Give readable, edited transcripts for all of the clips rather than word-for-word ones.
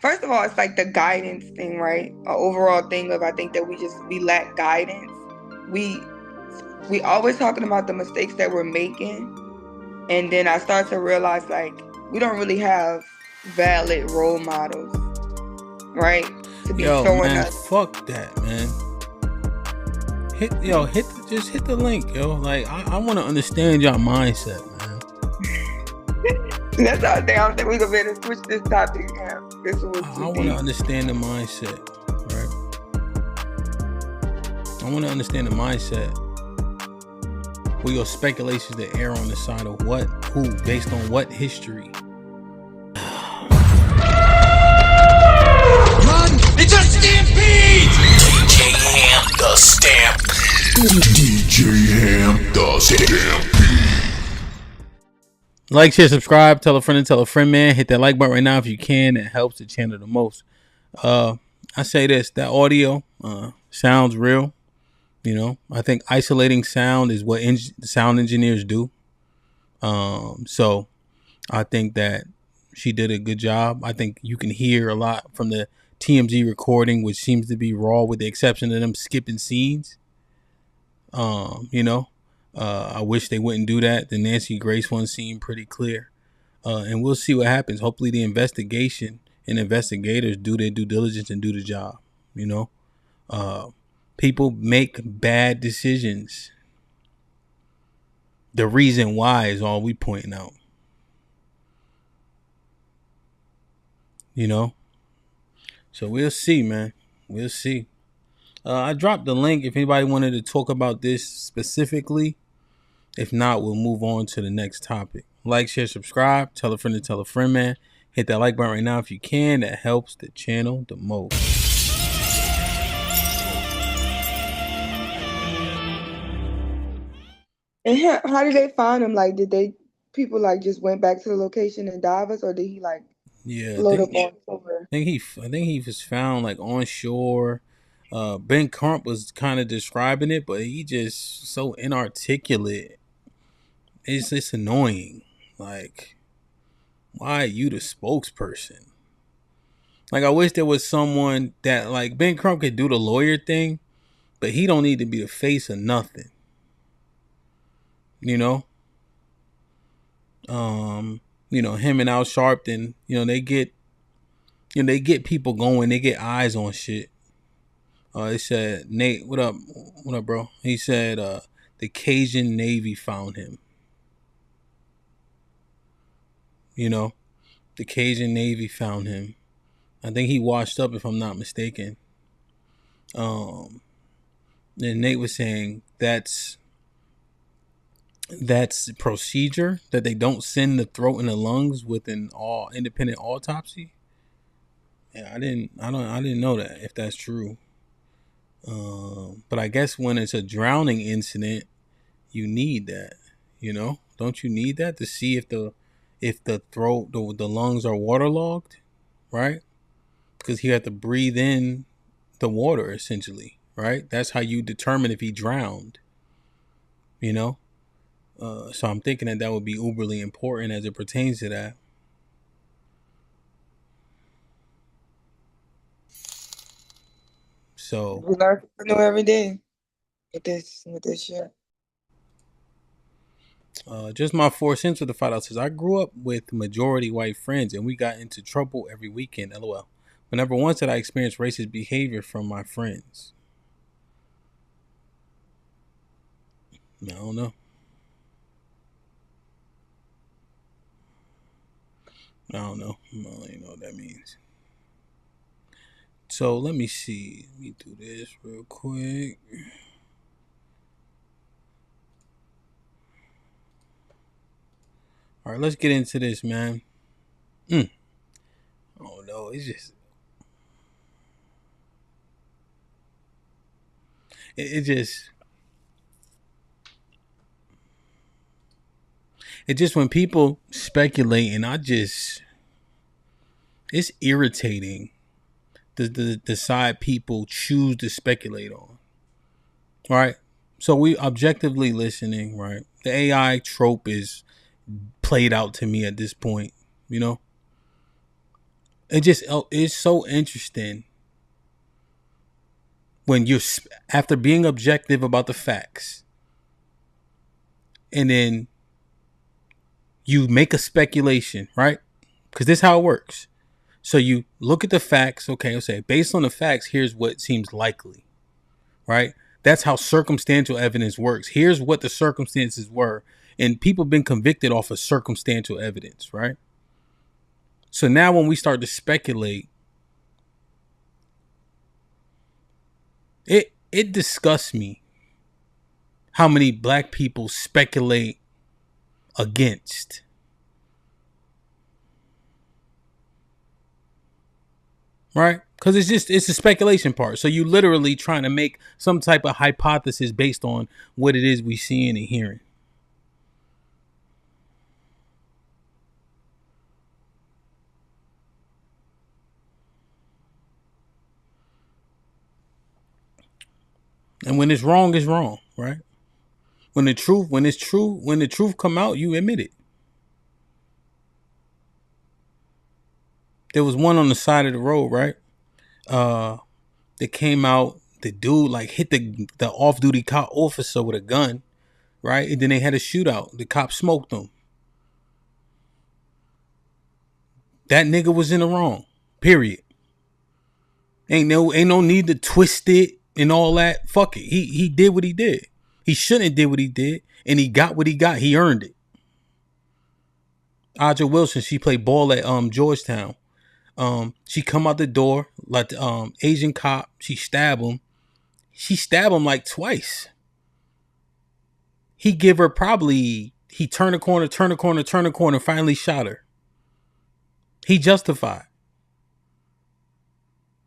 first of all, it's like the guidance thing, right? An overall thing of I think that we lack guidance. We always talking about the mistakes that we're making, and then I start to realize like we don't really have valid role models, right? To be Yo, showing man, us. fuck that, man. Just hit the link, yo. Like, I want to understand your mindset, man. That's our thing. I think we gonna better switch this topic. Yeah, this was I too want to deep. understand the mindset, right? I want to understand the mindset. Where your speculations that err on the side of what, who, based on what history. Run! It's a stampede! DJ Hamp the Stampede. DJ Hamp the Stampede. Like, share, subscribe, tell a friend, man. Hit that like button right now if you can. It helps the channel the most. I say this, that audio sounds real. You know, I think isolating sound is what sound engineers do. So I think that she did a good job. I think you can hear a lot from the TMZ recording, which seems to be raw with the exception of them skipping scenes. I wish they wouldn't do that. The Nancy Grace one seemed pretty clear. And we'll see what happens. Hopefully the investigation and investigators do their due diligence and do the job. You know, people make bad decisions. The reason why is all we pointing out. You know? So we'll see, man. We'll see. I dropped the link if anybody wanted to talk about this specifically. If not, we'll move on to the next topic. Like, share, subscribe, tell a friend, man. Hit that like button right now if you can. That helps the channel the most. And how did they find him? Like, people like just went back to the location and dive us, or did he like float up on shore? I think he was found like on shore. Ben Crump was kind of describing it, but he just so inarticulate. It's annoying. Like, why are you the spokesperson? Like, I wish there was someone that, like, Ben Crump could do the lawyer thing, but he don't need to be the face of nothing. You know? Him and Al Sharpton, they get people going, they get eyes on shit. They said, Nate, what up, bro? He said, the Cajun Navy found him. The Cajun Navy found him. I think he washed up, if I'm not mistaken. Then Nate was saying that's procedure, that they don't send the throat and the lungs with an independent autopsy. Yeah, I didn't know that, if that's true. But I guess when it's a drowning incident, you need that. Don't you need that to see if the throat, the lungs are waterlogged, right? Because he had to breathe in the water, essentially, right? That's how you determine if he drowned. So I'm thinking that would be uberly important as it pertains to that. So we learn something new every day with this shit. Just my 4 cents with the $5 says, I grew up with majority white friends and we got into trouble every weekend. LOL. But never once did I experience racist behavior from my friends. I don't know. I don't even know what that means. So let me see. Let me do this real quick. All right, let's get into this, man. Oh no, it's just when people speculate, and it's irritating the side people choose to speculate on. All right, so we objectively listening, right? The AI trope is played out to me at this point. it's so interesting when you're after being objective about the facts, and then you make a speculation, right? Because this is how it works. So you look at the facts. Okay, I'll say based on the facts, here's what seems likely, right? That's how circumstantial evidence works. Here's what the circumstances were, and people have been convicted off of circumstantial evidence, right? So now when we start to speculate, it disgusts me how many black people speculate against. Right? Because it's a speculation part. So you literally trying to make some type of hypothesis based on what it is we seeing and hearing. And when it's wrong, right? When it's true, when the truth come out, you admit it. There was one on the side of the road, right? That came out, the dude like hit the off-duty cop officer with a gun, right? And then they had a shootout. The cop smoked him. That nigga was in the wrong. Period. Ain't no need to twist it and all that. Fuck it. He did what he did. He shouldn't have did what he did, and he got what he got. He earned it. Aja Wilson, she played ball at Georgetown. She come out the door like the Asian cop. She stabbed him. She stabbed him like twice. He give her probably he turned a corner, finally shot her. He justified.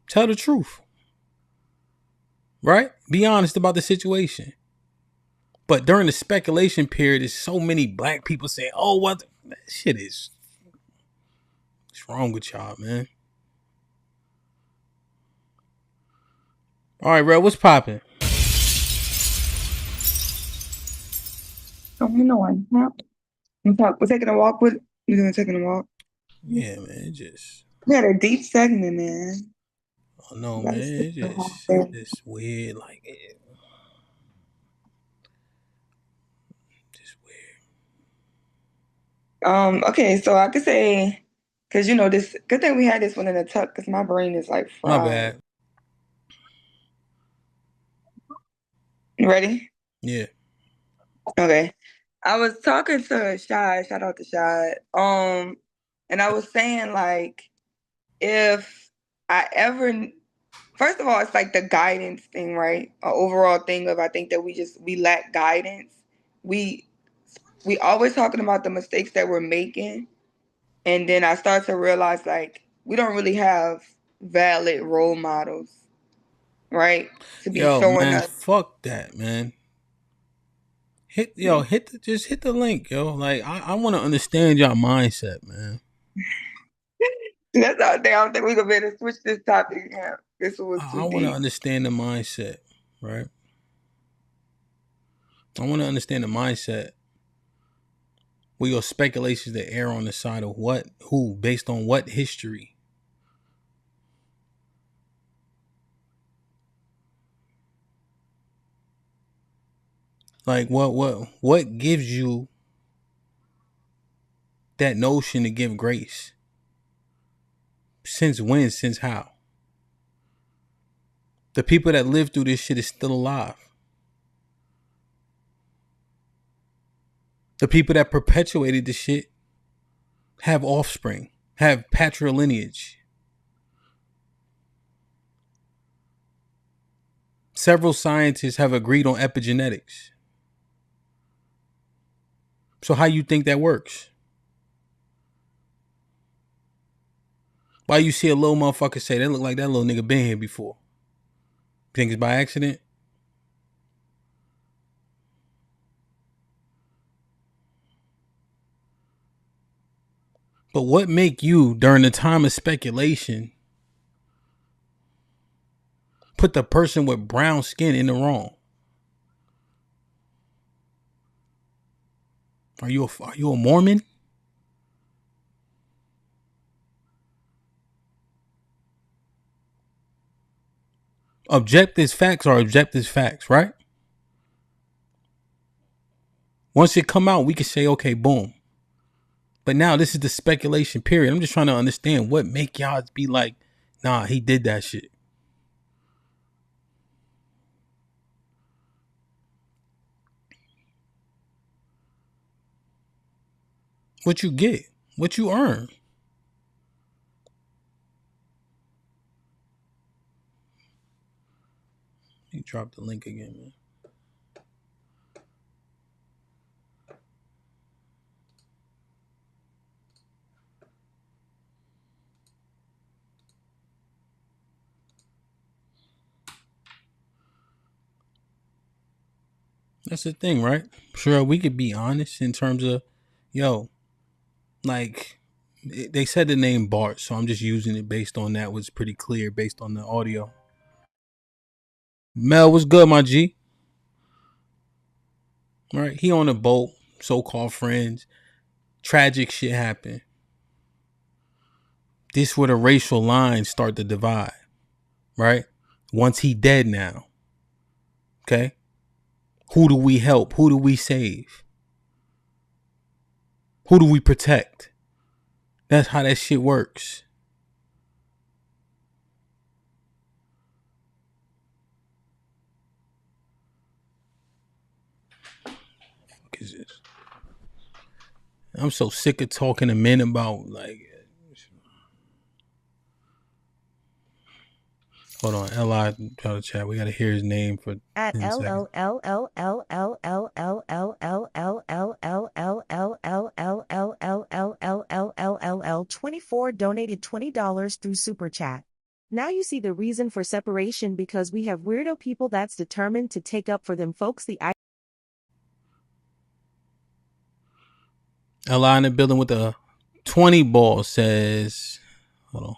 Tell the truth. Right? Be honest about the situation. But during the speculation period, there's so many black people saying, "Oh, what that shit is? What's wrong with y'all, man?" All right, bro, what's popping? Oh, you know what? We're taking a walk with. We're gonna taking a walk. Yeah, man, We had a deep segment, man. Oh no, man, it's weird, like just weird. Okay, so I could say, because this good thing we had this one in a tuck, because my brain is like My fried. bad. You ready? Yeah. Okay. I was talking to Shy, shout out to Shy. And I was saying like, if I ever, first of all, it's like the guidance thing, right? An overall thing of I think that we lack guidance. We always talking about the mistakes that we're making, and then I start to realize like we don't really have valid role models, right? To be showing man, us. fuck that, man. Hit the link, yo. Like I want to understand your mindset, man. That's our thing. I don't think we're gonna be able to switch this topic. Yeah, this was too I want to deep. understand the mindset, right? I want to understand the mindset. Where your speculations that err on the side of what, who, based on what history? Like what gives you that notion to give grace? Since when? Since how? The people that lived through this shit is still alive. The people that perpetuated the shit have offspring, have patrilineage. Several scientists have agreed on epigenetics. So how you think that works? Why you see a little motherfucker say that look like that little nigga been here before? Think it's by accident? But what make you, during the time of speculation, put the person with brown skin in the wrong? Are you a Mormon? Objective facts are objective facts, right? Once it come out, we can say, okay, boom. But now this is the speculation period. I'm just trying to understand what make y'all be like, nah, he did that shit. What you get, what you earn. He dropped the link again, man. That's the thing, right? Sure, we could be honest in terms of, yo, like, they said the name Bart, so I'm just using it based on that. Was pretty clear based on the audio. Mel, what's good, my G? Right, he on a boat, so-called friends. Tragic shit happened. This where the racial lines start to divide, right? Once he dead now, okay? Who do we help? Who do we save? Who do we protect? That's how that shit works. What is this? I'm so sick of talking to men about, like, hold on, Li try to chat. We gotta hear his name for at 10 seconds. LL24 donated $20 through Super Chat. Now you see the reason for separation, because we have weirdo people that's determined to take up for them folks. The Li in the building with the 20 ball says, hold on.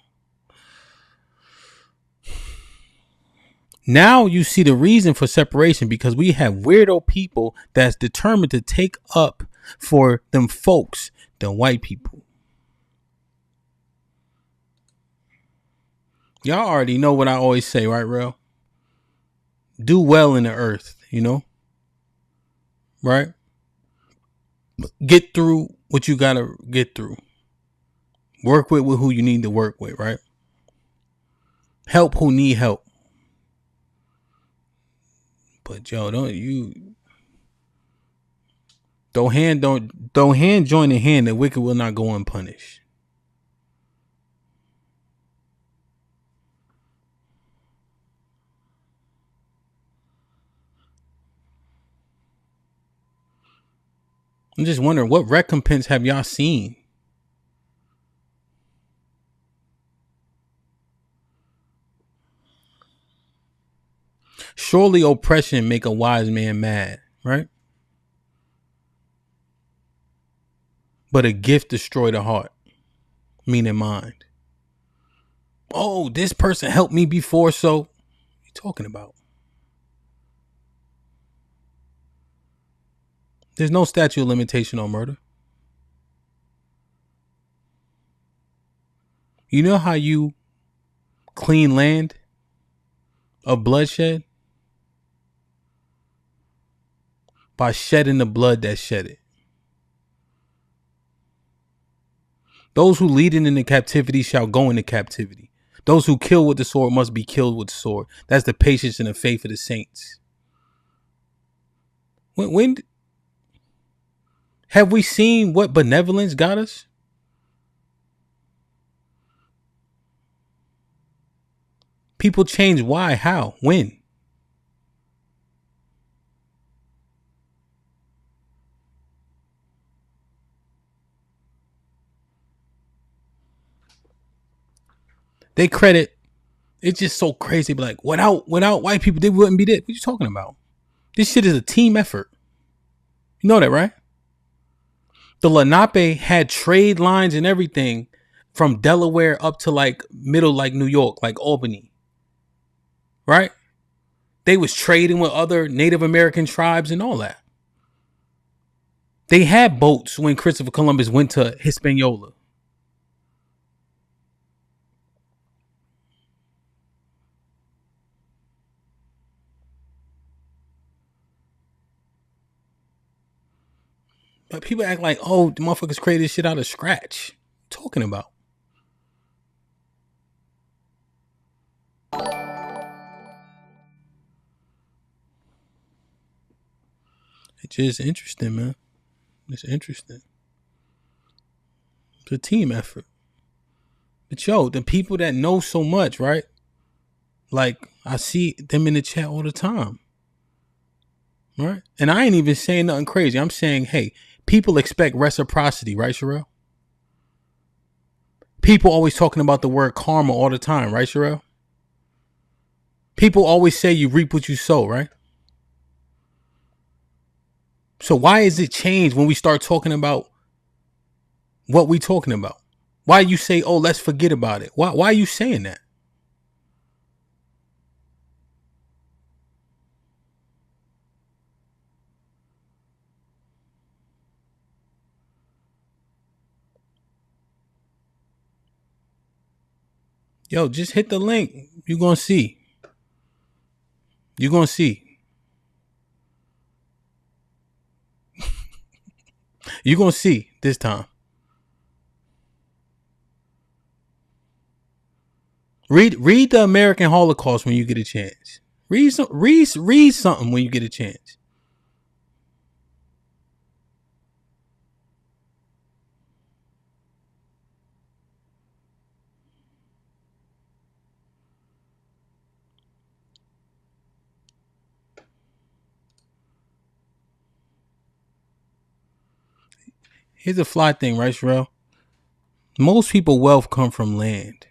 Now you see the reason for separation, because we have weirdo people that's determined to take up for them folks, the white people. Y'all already know what I always say, right, Rel? Do well in the earth, you know? Right? Get through what you gotta get through. Work with who you need to work with, right? Help who need help. But yo, don't hand join in hand. The wicked will not go unpunished. I'm just wondering, what recompense have y'all seen? Surely oppression make a wise man mad, right? But a gift destroy the heart, meaning mind. Oh, this person helped me before, so what are you talking about? There's no statute of limitation on murder. You know how you clean land of bloodshed? By shedding the blood that shed it. Those who lead into captivity shall go into captivity. Those who kill with the sword must be killed with the sword. That's the patience and the faith of the saints. When have we seen what benevolence got us? People change. Why? How? When? They credit. It's just so crazy. But like, without white people, they wouldn't be this. What are you talking about? This shit is a team effort. You know that, right? The Lenape had trade lines and everything from Delaware up to like middle, like New York, like Albany. Right? They was trading with other Native American tribes and all that. They had boats when Christopher Columbus went to Hispaniola. But people act like, oh, the motherfuckers created this shit out of scratch. What are you talking about? It's just interesting, man. It's interesting. It's a team effort. But yo, the people that know so much, right? Like, I see them in the chat all the time. Right? And I ain't even saying nothing crazy. I'm saying, hey, people expect reciprocity, right, Sherelle? People always talking about the word karma all the time, right, Sherelle? People always say you reap what you sow, right? So why is it changed when we start talking about what we talking about? Why you say, oh, let's forget about it? Why are you saying that? Yo, just hit the link. You're going to see. You're going to see. You're going to see this time. Read the American Holocaust when you get a chance. Read something when you get a chance. Here's a fly thing, right, Sherelle? Most people wealth come from land,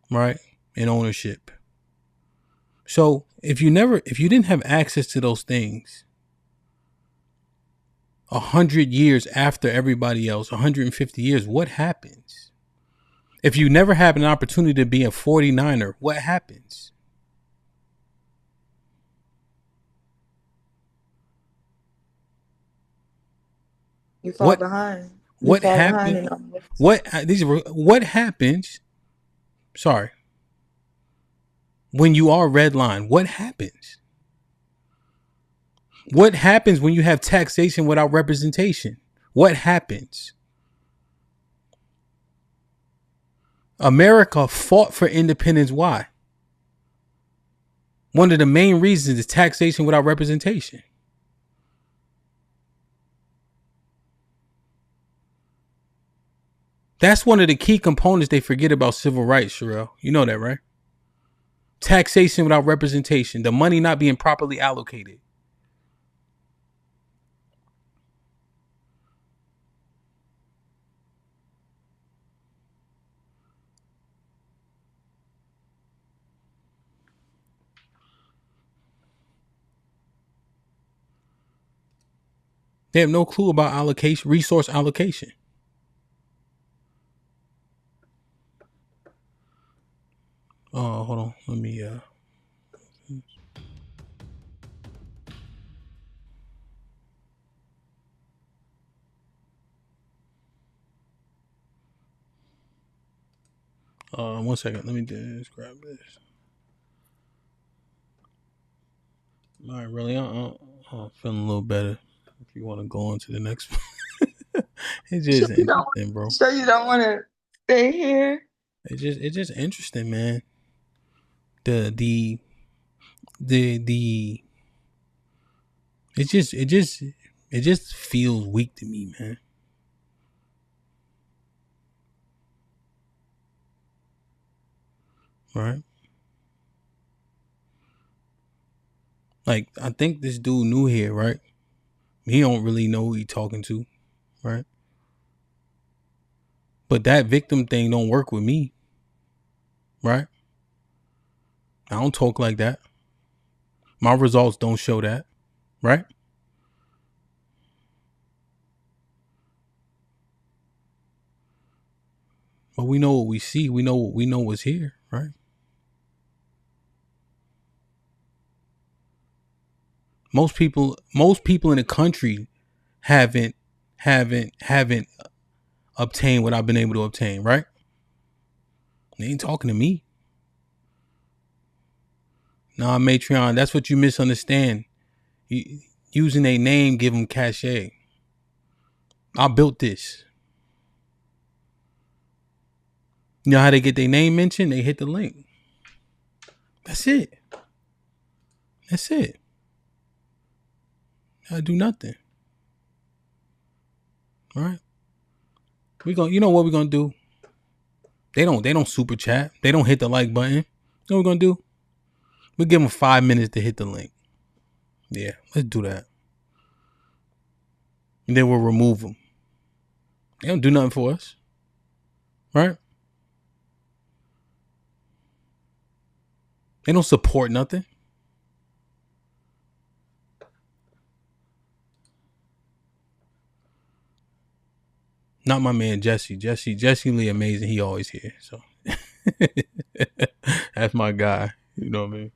right? And ownership. So if you didn't have access to those things 100 years after everybody else, 150 years, what happens? If you never have an opportunity to be a 49er, what happens? You fall behind. What happened? What happens? Sorry. When you are redline, what happens? What happens when you have taxation without representation? What happens? America fought for independence. Why? One of the main reasons is taxation without representation. That's one of the key components they forget about civil rights, Sherelle. You know that, right? Taxation without representation. The money not being properly allocated. They have no clue about allocation, resource allocation. Oh, hold on. Let me one second. Let me just grab this. All right, really? I'm feeling a little better. If you want to go on to the next one. It's just interesting, bro. So you don't want to stay here? It's just interesting, man. The it just feels weak to me, man. Right? Like, I think this dude new here, right? He don't really know who he talking to, right? But that victim thing don't work with me, right? I don't talk like that. My results don't show that, right? But we know what we see. We know what's here, right? Most people in the country haven't obtained what I've been able to obtain, right? They ain't talking to me. Nah, Matreon, that's what you misunderstand. Using a name give them cachet. I built this. You know how they get their name mentioned? They hit the link. That's it. That's it. I do nothing. All right. You know what we're gonna do? They don't super chat. They don't hit the like button. You know what we're gonna do? We'll give them 5 minutes to hit the link. Yeah, let's do that. And then we'll remove them. They don't do nothing for us. Right? They don't support nothing. Not my man Jesse. Jesse Lee amazing. He always here. So that's my guy. You know what I mean?